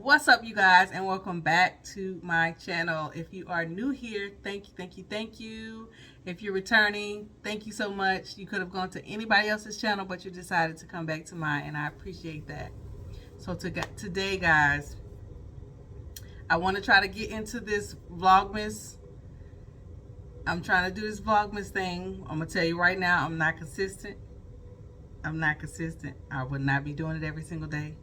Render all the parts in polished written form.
What's up, you guys, and welcome back to my channel. If you are new here, thank you, thank you, thank you. If you're returning, thank you so much. You could have gone to anybody else's channel, but you decided to come back to mine, and I appreciate that. So today, guys, I want to try to get into this Vlogmas. I'm trying to do this Vlogmas thing. I'm going to tell you right now, I'm not consistent. I'm not consistent. I would not be doing it every single day.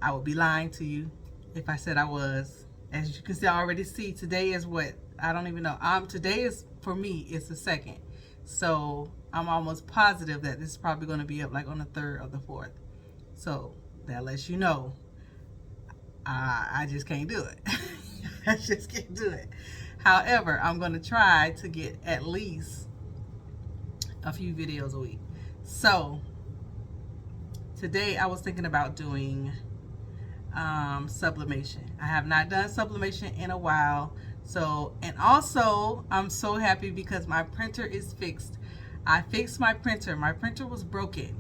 I would be lying to you if I said I was. As you can see, I already see today is what, I don't even know. Today is, for me, it's the 2nd. So I'm almost positive that this is probably going to be up like on the 3rd or the 4th. So that lets you know I just can't do it. I just can't do it. However, I'm going to try to get at least a few videos a week. So today I was thinking about doing sublimation. I have not done sublimation in a while. So, and also I'm so happy because my printer is fixed. I fixed my printer. My printer was broken.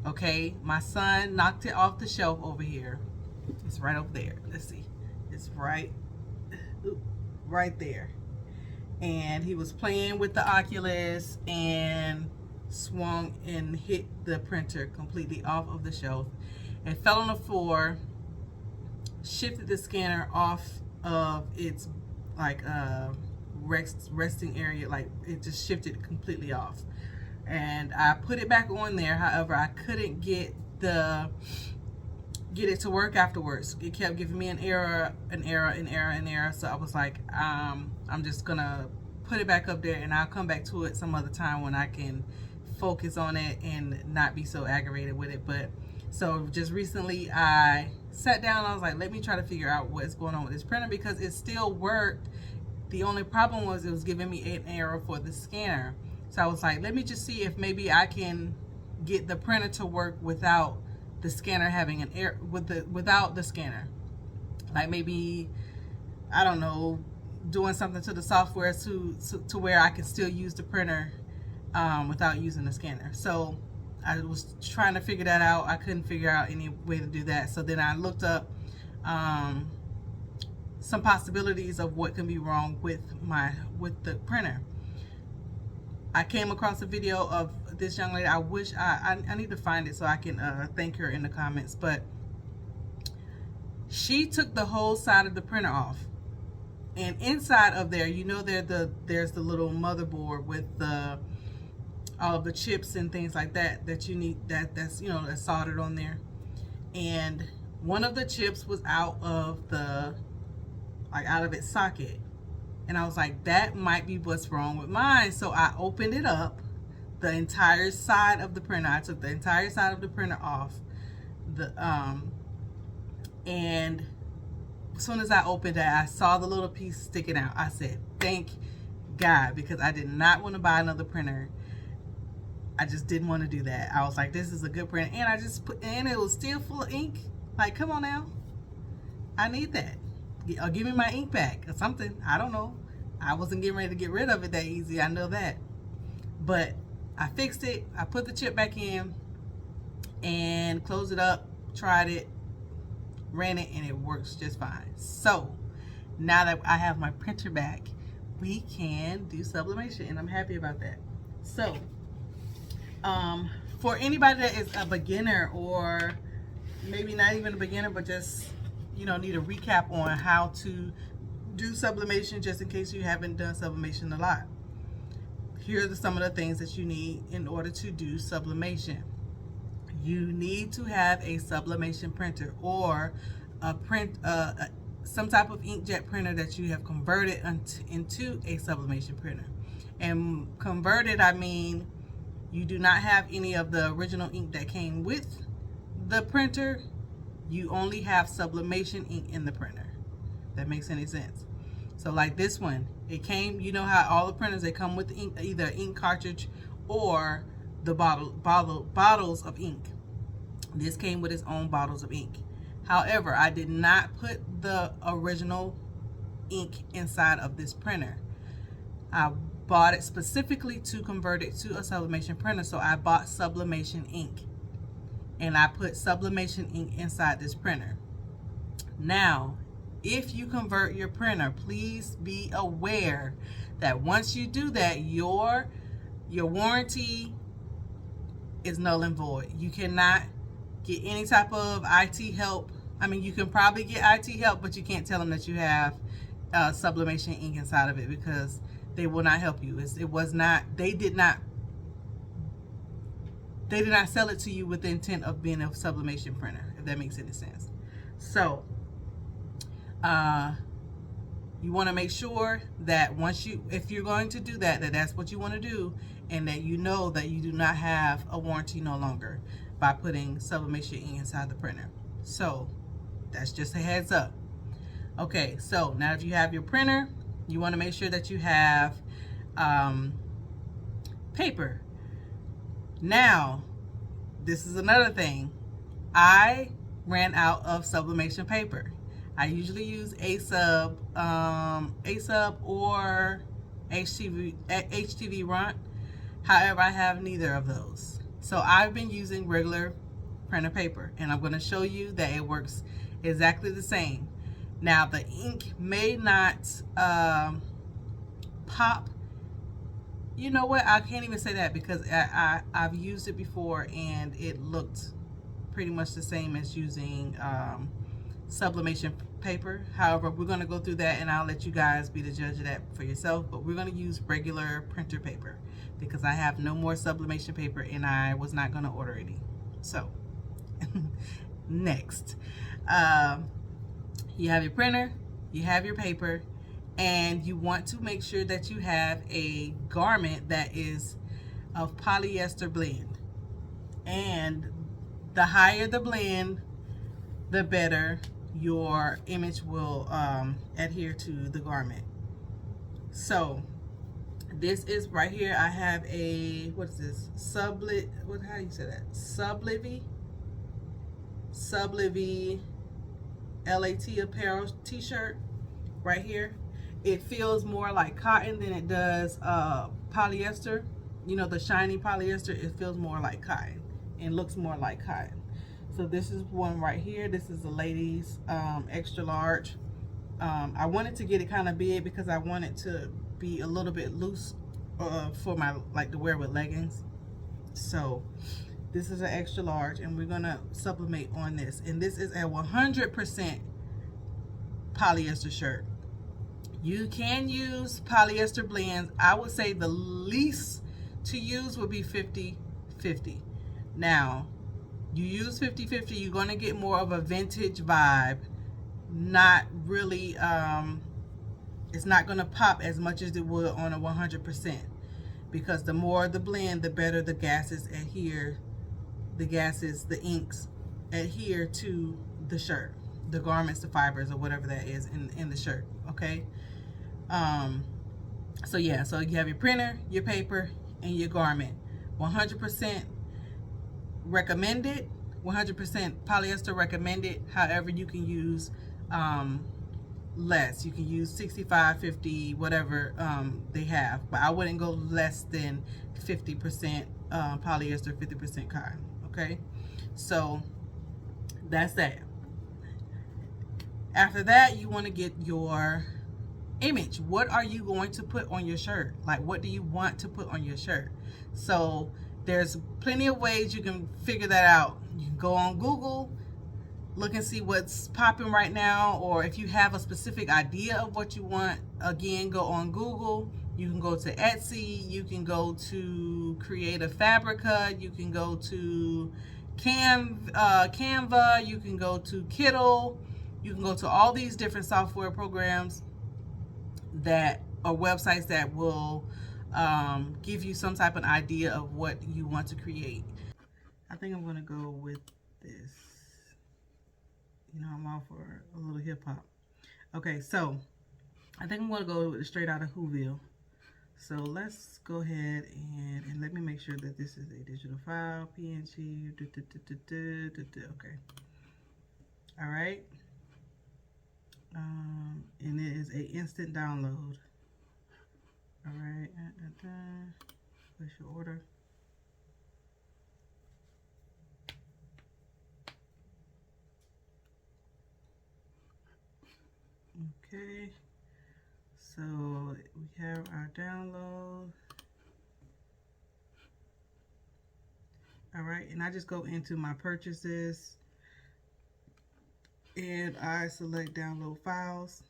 Okay, my son knocked it off the shelf over here. It's right over there. Let's see. It's right there. And he was playing with the Oculus and swung and hit the printer completely off of the shelf and fell on the floor, shifted the scanner off of its like resting area, like it just shifted completely off. And I put it back on there. However, I couldn't get it to work afterwards. It kept giving me an error. So I was like, I'm just gonna put it back up there and I'll come back to it some other time when I can focus on it and not be so aggravated with it. But so just recently I sat down and I was like, let me try to figure out what's going on with this printer, because it still worked. The only problem was it was giving me an error for the scanner. So I was like, let me just see if maybe I can get the printer to work without the scanner having an error, without the scanner. Like maybe, I don't know, doing something to the software to where I can still use the printer without using the scanner. So I was trying to figure that out. I couldn't figure out any way to do that. So then I looked up some possibilities of what can be wrong with the printer. I came across a video of this young lady. I wish I need to find it so I can thank her in the comments. But she took the whole side of the printer off, and inside of there, you know, there's the little motherboard with all of the chips and things like that you need, that's you know, that's soldered on there. And one of the chips was out of its socket. And I was like, that might be what's wrong with mine. So I opened it up, the entire side of the printer. I took the entire side of the printer off. And as soon as I opened it, I saw the little piece sticking out. I said, thank God, because I did not want to buy another printer. I just didn't want to do that. I was like, this is a good printer. And I just and it was still full of ink. Like, come on now. I need that. Or give me my ink back or something. I don't know. I wasn't getting ready to get rid of it that easy. I know that. But I fixed it. I put the chip back in and closed it up, tried it, ran it, and it works just fine. So now that I have my printer back, we can do sublimation, and I'm happy about that. So for anybody that is a beginner, or maybe not even a beginner, but just, you know, need a recap on how to do sublimation, just in case you haven't done sublimation a lot. Here are some of the things that you need in order to do sublimation. You need to have a sublimation printer, or some type of inkjet printer that you have converted into a sublimation printer. And converted, I mean, you do not have any of the original ink that came with the printer. You only have sublimation ink in the printer. That makes any sense? So like this one, it came, you know how all the printers, they come with ink, either ink cartridge or the bottles of ink. This came with its own bottles of ink. However, I did not put the original ink inside of this printer. I bought it specifically to convert it to a sublimation printer, so I bought sublimation ink. And I put sublimation ink inside this printer. Now, if you convert your printer, please be aware that once you do that, your warranty is null and void. You cannot get any type of IT help. I mean, you can probably get IT help, but you can't tell them that you have sublimation ink inside of it, because they will not help you. It was not. They did not sell it to you with the intent of being a sublimation printer, if that makes any sense. So you want to make sure that if you're going to do that, that's what you want to do, and that you know that you do not have a warranty no longer by putting sublimation ink inside the printer. So that's just a heads up. Okay, so now if you have your printer, you want to make sure that you have paper. Now, this is another thing. I ran out of sublimation paper. I usually use ASUB or HTV Runt. However, I have neither of those. So I've been using regular printer paper, and I'm going to show you that it works exactly the same. Now, the ink may not pop. You know what? I can't even say that, because I've used it before and it looked pretty much the same as using sublimation paper. However, we're going to go through that and I'll let you guys be the judge of that for yourself. But we're going to use regular printer paper because I have no more sublimation paper and I was not going to order any. So, next. You have your printer, you have your paper, and you want to make sure that you have a garment that is of polyester blend. And the higher the blend, the better your image will adhere to the garment. So this is right here. I have a, what is this? How do you say that? Sublivy LAT apparel t-shirt right here. It feels more like cotton than it does polyester. You know, the shiny polyester, it feels more like cotton and looks more like cotton. So this is one right here. This is the ladies extra large. I wanted to get it kind of big because I want it to be a little bit loose for my, like, to wear with leggings. So this is an extra large, and we're gonna sublimate on this. And this is a 100% polyester shirt. You can use polyester blends. I would say the least to use would be 50-50. Now, you use 50-50, you're going to get more of a vintage vibe. Not really, it's not going to pop as much as it would on a 100%, because the more the blend, the better the gases adhere. The inks adhere to the shirt, the garments, the fibers, or whatever that is in the shirt. Okay. So yeah, so you have your printer, your paper, and your garment. 100% recommended, 100% polyester recommended. However, you can use less. You can use 65, 50, whatever they have, but I wouldn't go less than 50% polyester, 50% cotton. Okay, so that's that. After that, you want to get your image. What are you going to put on your shirt? Like, what do you want to put on your shirt? So there's plenty of ways you can figure that out. You can go on Google, look and see what's popping right now, or if you have a specific idea of what you want, again, go on Google. You can go to Etsy, you can go to Creative Fabrica, you can go to Canva, you can go to Kittl, you can go to all these different software programs that are websites that will give you some type of idea of what you want to create. I think I'm going to go with this. You know, I'm all for a little hip hop. Okay, so I think I'm going to go with Straight Out of Whoville. So let's go ahead and let me make sure that this is a digital file, PNG. Okay. All right. And it is a instant download. All right. Place your order. Okay, so we have our download. All right, and I just go into my purchases and I select download files.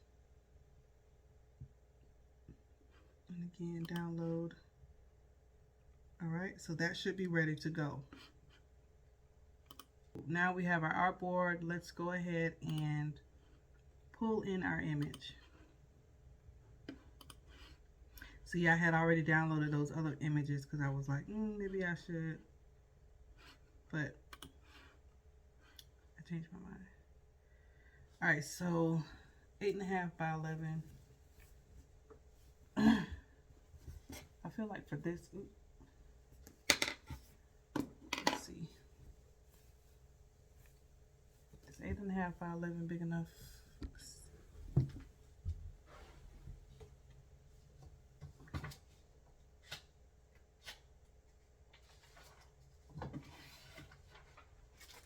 And again, download. All right, so that should be ready to go. Now we have our artboard. Let's go ahead and pull in our image. See, I had already downloaded those other images because I was like, maybe I should, but I changed my mind. All right, so 8.5 by 11. I feel like for this, let's see, is 8.5 by 11 big enough?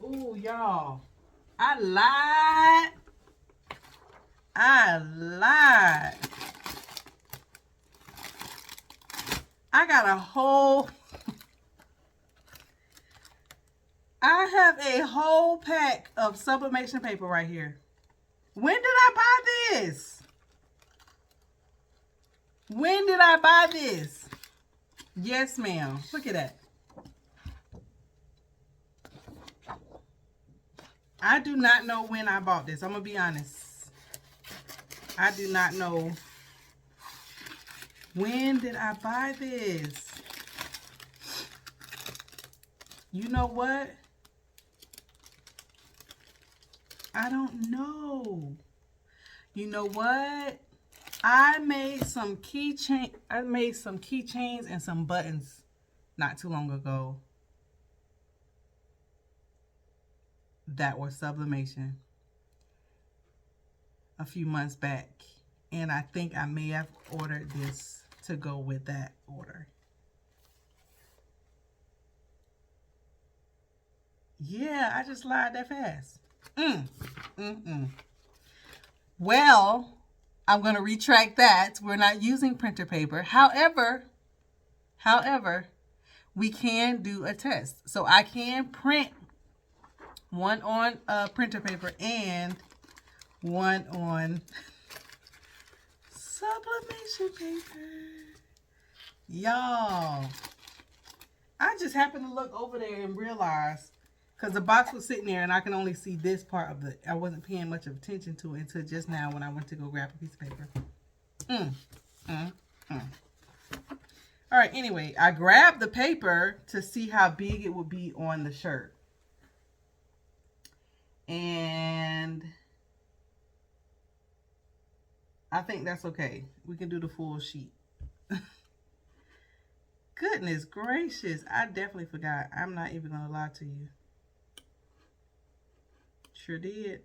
Ooh, y'all, I lied. I got a whole, I have a whole pack of sublimation paper right here. When did I buy this? When did I buy this? Yes, ma'am. Look at that. I do not know when I bought this. I'm going to be honest. I do not know. When did I buy this? You know what? I don't know. You know what? I made some keychains and some buttons not too long ago that were sublimation a few months back, and I think I may have ordered this to go with that order. Yeah, I just lied that fast. Well, I'm going to retract that. We're not using printer paper. However, we can do a test. So I can print one on printer paper and one on sublimation paper. Y'all, I just happened to look over there and realize, because the box was sitting there and I can only see this part of I wasn't paying much of attention to it until just now when I went to go grab a piece of paper. All right, anyway, I grabbed the paper to see how big it would be on the shirt. And I think that's okay. We can do the full sheet. Goodness gracious, I definitely forgot. I'm not even gonna lie to you. Sure did.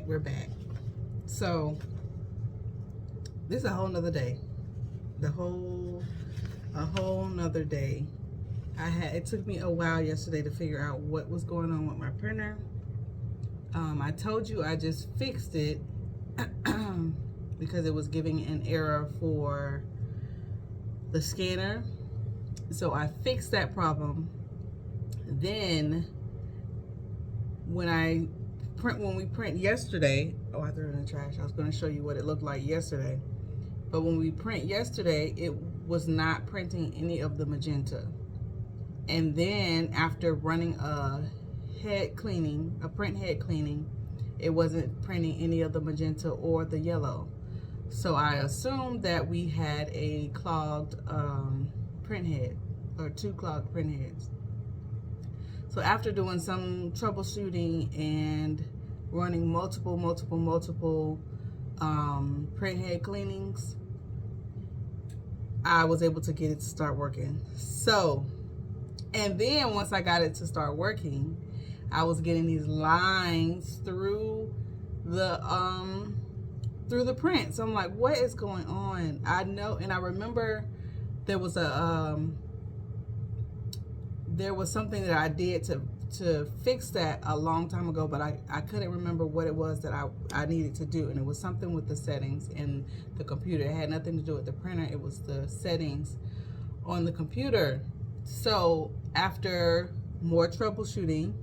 We're back. So this is a whole nother day. a whole nother day. It took me a while yesterday to figure out what was going on with my printer. I told you I just fixed it because it was giving an error for the scanner. So I fixed that problem. Then when we print yesterday, oh, I threw it in the trash. I was going to show you what it looked like yesterday. But when we print yesterday, it was not printing any of the magenta. And then after running a print head cleaning, it wasn't printing any of the magenta or the yellow. So I assumed that we had a clogged print head, or 2 clogged print heads. So after doing some troubleshooting and running multiple print head cleanings, I was able to get it to start working. So, and then once I got it to start working, I was getting these lines through the print. So I'm like, what is going on? I know, and I remember there was something that I did to fix that a long time ago, but I couldn't remember what it was that I needed to do. And it was something with the settings in the computer. It had nothing to do with the printer. It was the settings on the computer. So after more troubleshooting,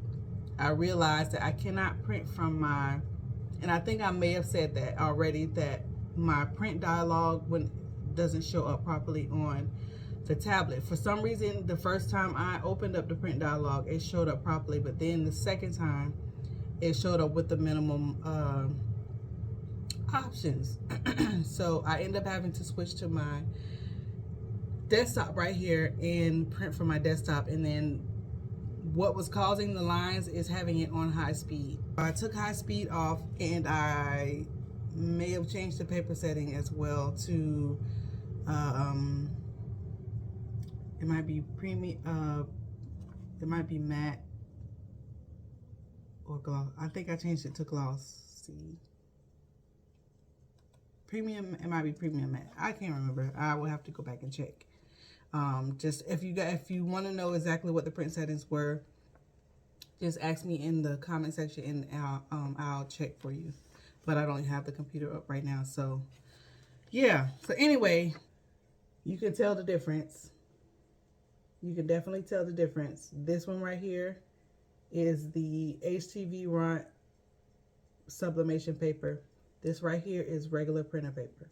I realized that I cannot print from and I think I may have said that already, that my print dialog doesn't show up properly on the tablet. For some reason, the first time I opened up the print dialog, it showed up properly, but then the second time, it showed up with the minimum options. So I ended up having to switch to my desktop right here and print from my desktop. And then what was causing the lines is having it on high speed. I took high speed off, and I may have changed the paper setting as well to it might be premium, it might be matte or gloss. I think I changed it to gloss. See, premium, it might be premium matte. I can't remember. I will have to go back and check. Just if you want to know exactly what the print settings were, just ask me in the comment section, and I'll check for you. But I don't have the computer up right now, so yeah. So anyway, you can tell the difference. You can definitely tell the difference. This one right here is the HTV Runt Sublimation paper. This right here is regular printer paper.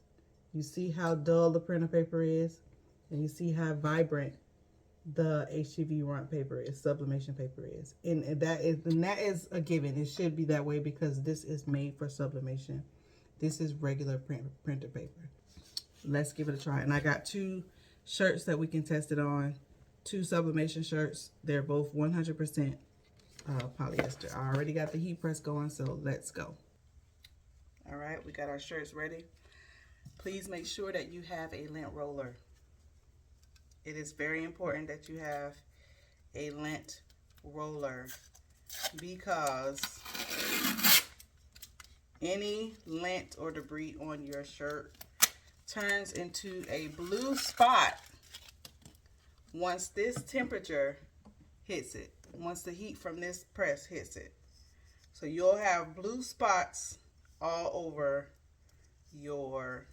You see how dull the printer paper is, and you see how vibrant the HTV Runt paper is, sublimation paper is. And that is a given. It should be that way because this is made for sublimation. This is regular printer paper. Let's give it a try. And I got 2 shirts that we can test it on. 2 sublimation shirts. They're both 100% polyester. I already got the heat press going, so let's go. All right, we got our shirts ready. Please make sure that you have a lint roller. It is very important that you have a lint roller, because any lint or debris on your shirt turns into a blue spot once this temperature hits it, once the heat from this press hits it. So you'll have blue spots all over your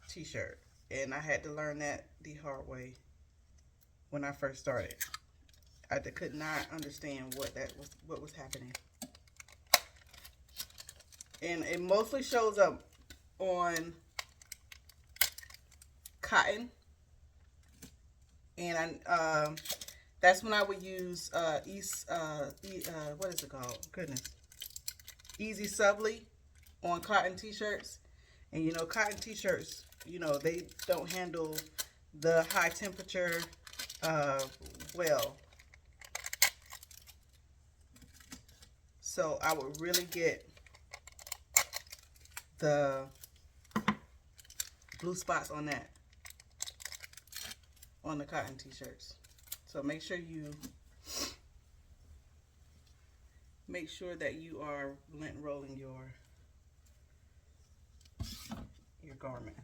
t-shirt. And I had to learn that the hard way when I first started. I could not understand what was happening. And it mostly shows up on cotton, and that's when I would use what is it called? Goodness, Easy Subli on cotton t-shirts. And you know, cotton t-shirts, you know, they don't handle the high temperature well. So I would really get the blue spots on that, on the cotton t-shirts. So make sure that you are lint rolling your garments.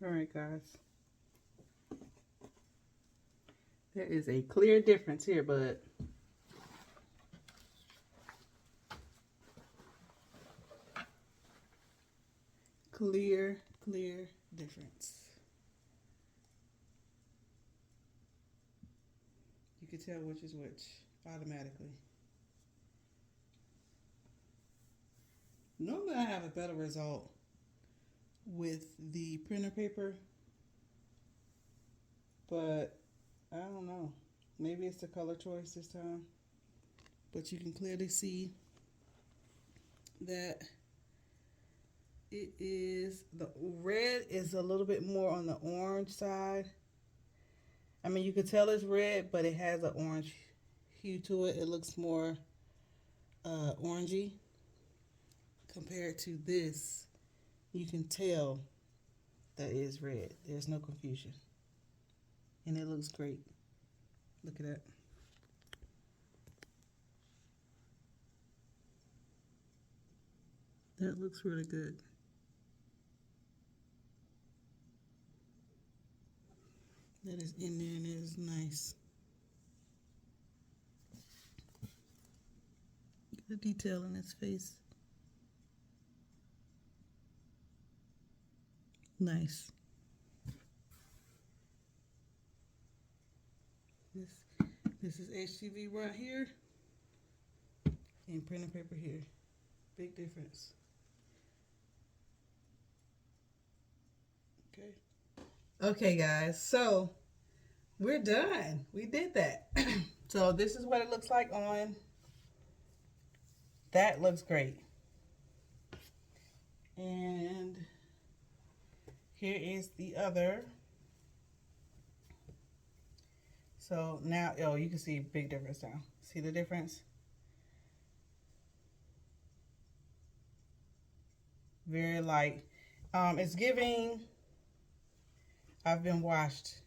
Alright guys, there is a clear difference here, but clear difference. You can tell which is which automatically. Normally I have a better result with the printer paper, but I don't know, maybe it's the color choice this time, but you can clearly see that it is, the red is a little bit more on the orange side. I mean, you can tell it's red, but it has an orange hue to it. It looks more orangey compared to this. You can tell that it is red. There's no confusion. And it looks great. Look at that. That looks really good. That is in there and it is nice. The detail in his face. Nice. This is HTV right here and printer paper here. Big difference. Okay guys, so we're done. We did that. So this is what it looks like on. That looks great. And here is the other. So now, oh, you can see a big difference now. See the difference? Very light. It's giving, I've been washed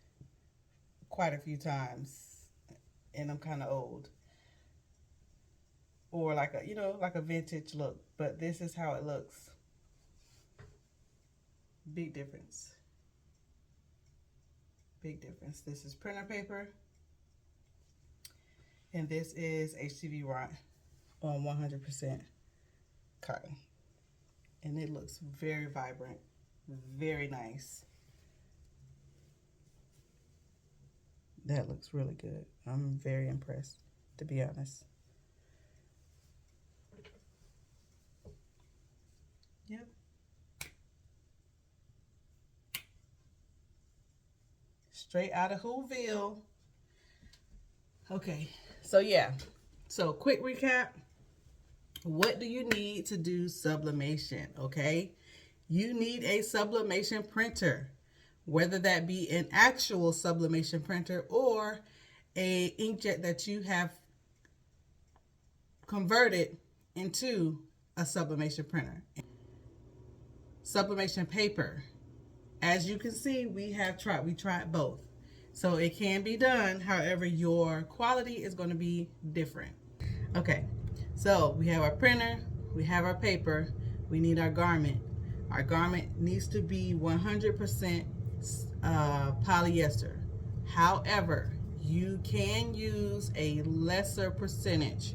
quite a few times and I'm kind of old. Or like a, you know, like a vintage look. But this is how it looks. Big difference. Big difference. This is printer paper. And this is HTV Rot on 100% cotton. And it looks very vibrant. Very nice. That looks really good. I'm very impressed, to be honest. Yep. Straight out of Whoville. Okay, so yeah. So quick recap. What do you need to do sublimation? Okay, you need a sublimation printer, whether that be an actual sublimation printer or a inkjet that you have converted into a sublimation printer. Sublimation paper. As you can see, we tried both. So it can be done, however, your quality is going to be different. Okay, so we have our printer, we have our paper, we need our garment. Our garment needs to be 100% polyester. However, you can use a lesser percentage,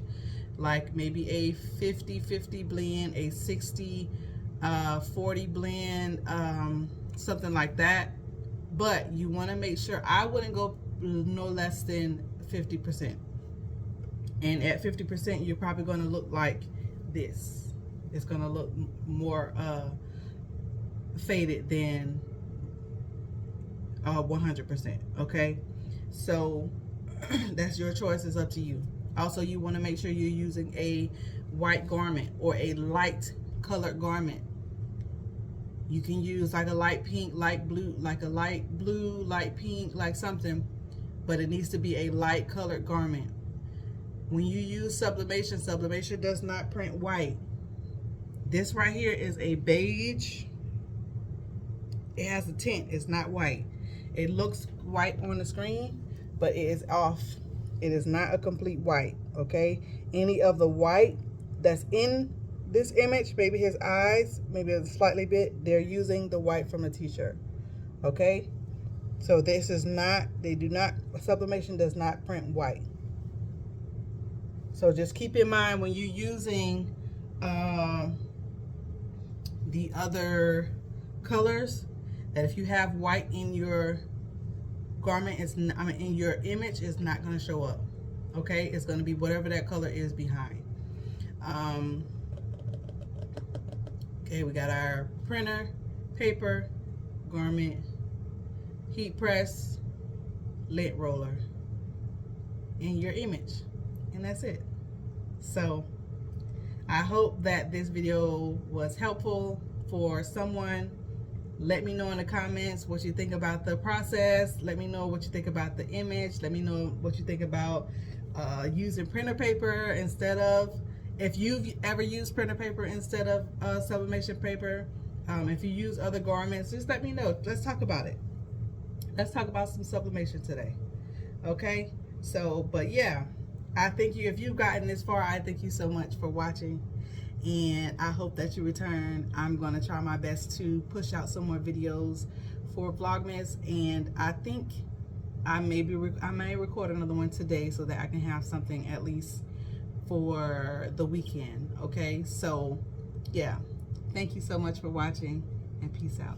like maybe a 50-50 blend, a 60-40 blend, something like that. But you want to make sure, I wouldn't go no less than 50%. And at 50%, you're probably going to look like this. It's going to look more faded than 100%. Okay, so that's your choice. It's up to you. Also, you want to make sure you're using a white garment or a light colored garment. You can use like a light pink, light blue, like a light blue, light pink, like something, but it needs to be a light colored garment. When you use sublimation, sublimation does not print white. This right here is a beige. It has a tint. It's not white. It looks white on the screen, but it is off. It is not a complete white, okay? Any of the white that's in this image, maybe his eyes, maybe a slightly bit, they're using the white from a t-shirt, okay? So this is not, they do not, sublimation does not print white. So just keep in mind when you're using the other colors, that if you have white in your garment, it's not, I mean, in your image, it's not going to show up. Okay, it's going to be whatever that color is behind. Okay, we got our printer, paper, garment, heat press, lint roller, and your image, and that's it. So I hope that this video was helpful for someone. Let me know in the comments what you think about the process. Let me know what you think about the image. Let me know what you think about using printer paper instead of, if you've ever used printer paper instead of sublimation paper. If you use other garments, just let me know. Let's talk about it. Let's talk about some sublimation today. Okay? So, but yeah, I thank you. If you've gotten this far, I thank you so much for watching. And I hope that you return. I'm going to try my best to push out some more videos for Vlogmas, and I think I may record another one today so that I can have something at least for the weekend. Okay, so yeah, thank you so much for watching, and peace out.